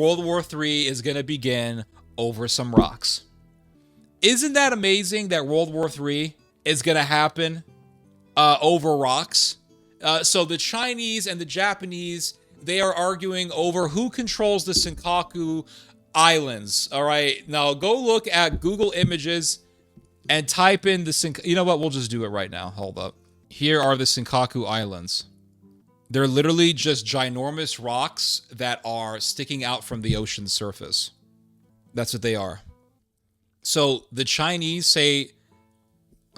World War III is going to begin over some rocks. Isn't that amazing that World War III is going to happen over rocks? So the Chinese and the Japanese, they are arguing over who controls the Senkaku Islands. All right, now go look at Google Images and type in the Senkaku. You know what? We'll just do it right now. Hold up. Here are the Senkaku Islands. They're literally just ginormous rocks that are sticking out from the ocean surface. That's what they are. So the Chinese say,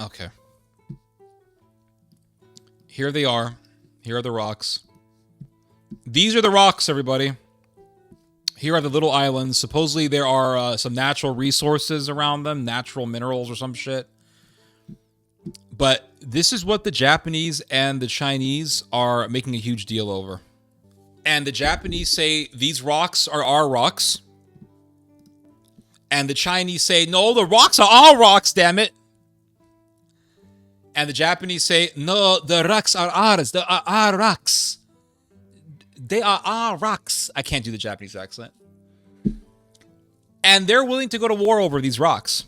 okay. Here they are. Here are the rocks. These are the rocks, everybody. Here are the little islands. Supposedly there are some natural resources around them, natural minerals or some shit. But this is what the Japanese and the Chinese are making a huge deal over. And the Japanese say, these rocks are our rocks. And the Chinese say, no, the rocks are our rocks, damn it. And the Japanese say, no, the rocks are ours. They are our rocks. They are our rocks. I can't do the Japanese accent. And they're willing to go to war over these rocks.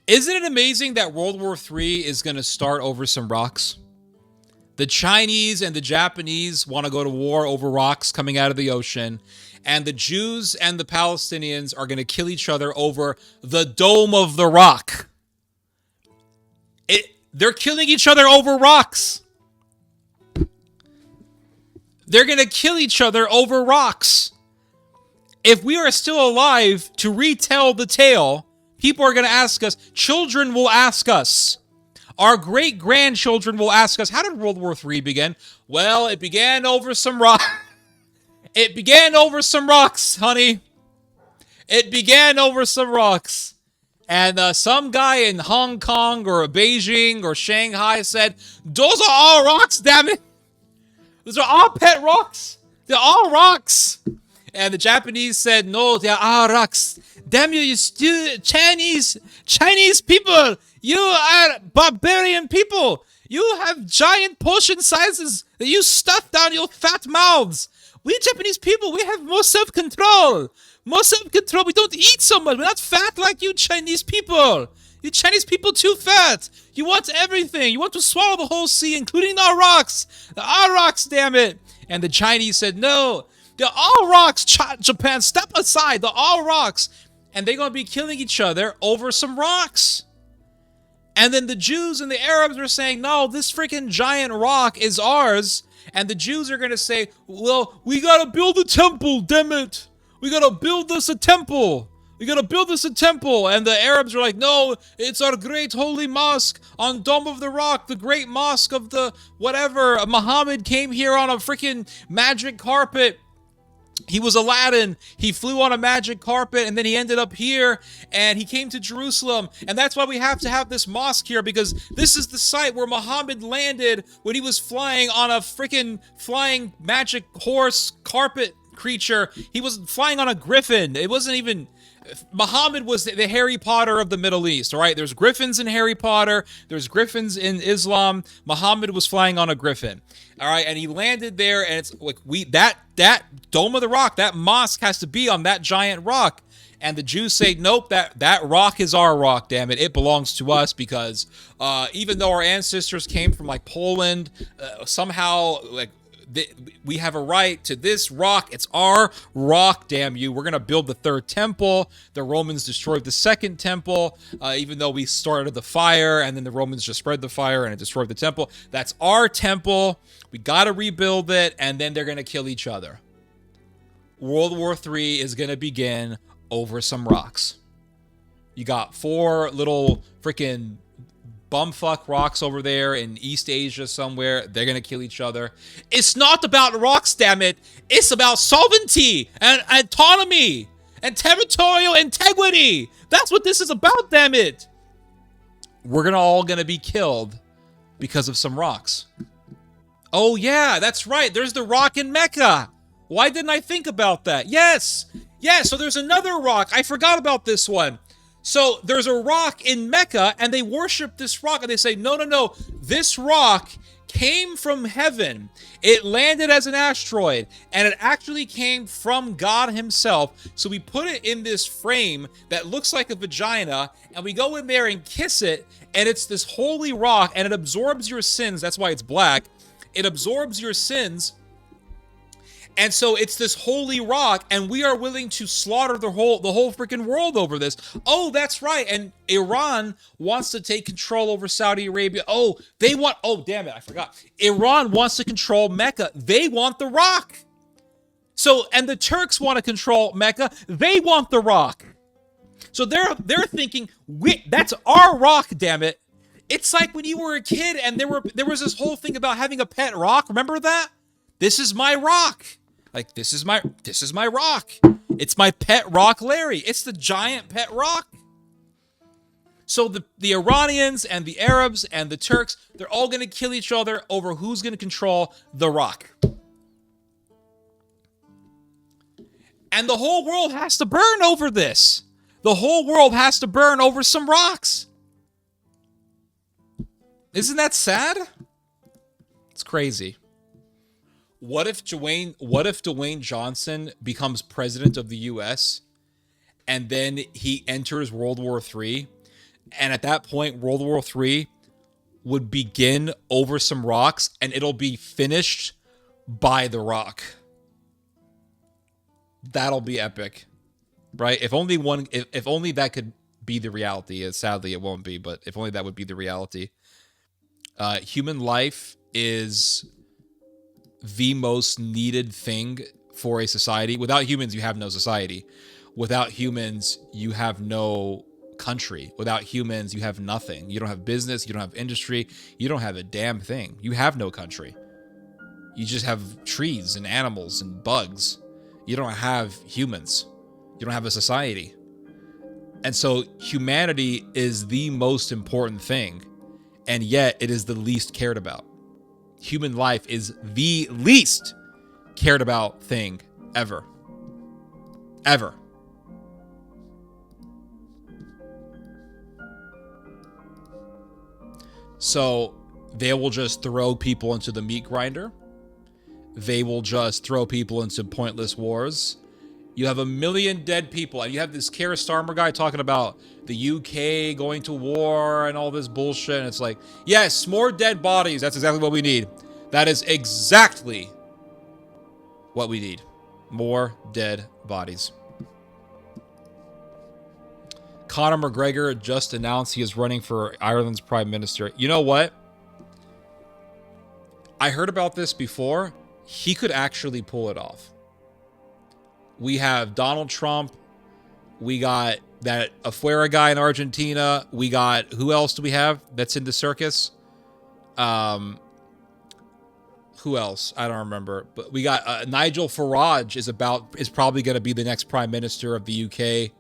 Isn't it amazing that World War III is going to start over some rocks? The Chinese and the Japanese want to go to war over rocks coming out of the ocean. And the Jews and the Palestinians are going to kill each other over the Dome of the Rock. They're killing each other over rocks. They're going to kill each other over rocks. If we are still alive to retell the tale, people are going to ask us, children will ask us, our great-grandchildren will ask us, how did World War III begin? Well, it began over some rocks. It began over some rocks, honey. It began over some rocks. And some guy in Hong Kong or Beijing or Shanghai said, those are all rocks, damn it. Those are all pet rocks. They're all rocks. And the Japanese said, no, they are all rocks. Damn you, Chinese people. You are barbarian people. You have giant portion sizes that you stuff down your fat mouths. We Japanese people, we have more self-control. More self-control. We don't eat so much. We're not fat like you Chinese people. You Chinese people too fat. You want everything. You want to swallow the whole sea, including our rocks. Our rocks, damn it. And the Chinese said, no, they're all rocks, Japan. Step aside. They're all rocks. And they're going to be killing each other over some rocks. And then the Jews and the Arabs are saying, no, this freaking giant rock is ours. And the Jews are going to say, well, we got to build a temple, damn it. We got to build this a temple. We got to build this a temple. And the Arabs are like, no, it's our great holy mosque on Dome of the Rock, the great mosque of the whatever. Muhammad came here on a freaking magic carpet. He was Aladdin. He flew on a magic carpet, and then he ended up here, and he came to Jerusalem. And that's why we have to have this mosque here, because this is the site where Muhammad landed when he was flying on a freaking flying magic horse carpet creature. He was flying on a griffin. It wasn't even... Muhammad was the Harry Potter of the Middle East, all right? There's griffins in Harry Potter. There's griffins in Islam. Muhammad was flying on a griffin, all right? And he landed there, and it's like that Dome of the Rock, that mosque has to be on that giant rock. And the Jews say, nope, that rock is our rock, damn it. It belongs to us because even though our ancestors came from, like, Poland, somehow, like, we have a right to this rock. It's our rock, damn you. We're going to build the third temple. The Romans destroyed the second temple, even though we started the fire, and then the Romans just spread the fire and it destroyed the temple. That's our temple. We got to rebuild it, and then they're going to kill each other. World War III is going to begin over some rocks. You got 4 little freaking bumfuck rocks over there in East Asia somewhere. They're gonna kill each other. It's not about rocks, damn it. It's about sovereignty and autonomy and territorial integrity. That's what this is about, damn it. We're all gonna be killed because of some rocks. Oh yeah, that's right. There's the rock in Mecca. Why didn't I think about that? Yes. Yeah, so there's another rock. I forgot about this one. So there's a rock in Mecca, and they worship this rock, and they say, no, this rock came from heaven. It landed as an asteroid, and it actually came from God himself. So we put it in this frame that looks like a vagina, and we go in there and kiss it, and it's this holy rock, and it absorbs your sins. That's why it's black. It absorbs your sins. And so it's this holy rock, and we are willing to slaughter the whole freaking world over this. Oh, that's right. And Iran wants to take control over Saudi Arabia. Oh, damn it, I forgot. Iran wants to control Mecca. They want the rock. So, and the Turks want to control Mecca. They want the rock. So they're thinking, that's our rock, damn it. It's like when you were a kid and there was this whole thing about having a pet rock. Remember that? This is my rock. Like, this is my rock. It's my pet rock, Larry. It's the giant pet rock. So the Iranians and the Arabs and the Turks, they're all going to kill each other over who's going to control the rock. And the whole world has to burn over this. The whole world has to burn over some rocks. Isn't that sad? It's crazy. What if Dwayne Johnson becomes president of the US and then he enters World War III, and at that point World War III would begin over some rocks and it'll be finished by the rock? That'll be epic. Right? If only that could be the reality. Sadly it won't be, but if only that would be the reality. Human life is the most needed thing for a society. Without humans, you have no society. Without humans, you have no country. Without humans, you have nothing. You don't have business. You don't have industry. You don't have a damn thing. You have no country. You just have trees and animals and bugs. You don't have humans. You don't have a society. And so humanity is the most important thing, and yet it is the least cared about. Human life is the least cared about thing ever. Ever. So they will just throw people into the meat grinder. They will just throw people into pointless wars. You have 1 million dead people, and you have this Keir Starmer guy talking about the UK going to war and all this bullshit. And it's like, yes, more dead bodies. That's exactly what we need. That is exactly what we need. More dead bodies. Conor McGregor just announced he is running for Ireland's Prime Minister. You know what? I heard about this before. He could actually pull it off. We have Donald Trump. We got that Afuera guy in Argentina. We got, who else do we have that's in the circus? Who else? I don't remember. But we got Nigel Farage is probably going to be the next Prime Minister of the UK.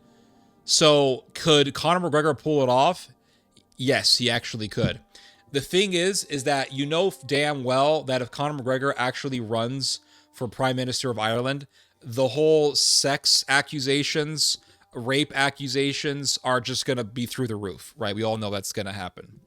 So could Conor McGregor pull it off? Yes, he actually could. The thing is that you know damn well that if Conor McGregor actually runs for Prime Minister of Ireland, the whole sex accusations, rape accusations are just going to be through the roof, right? We all know that's going to happen.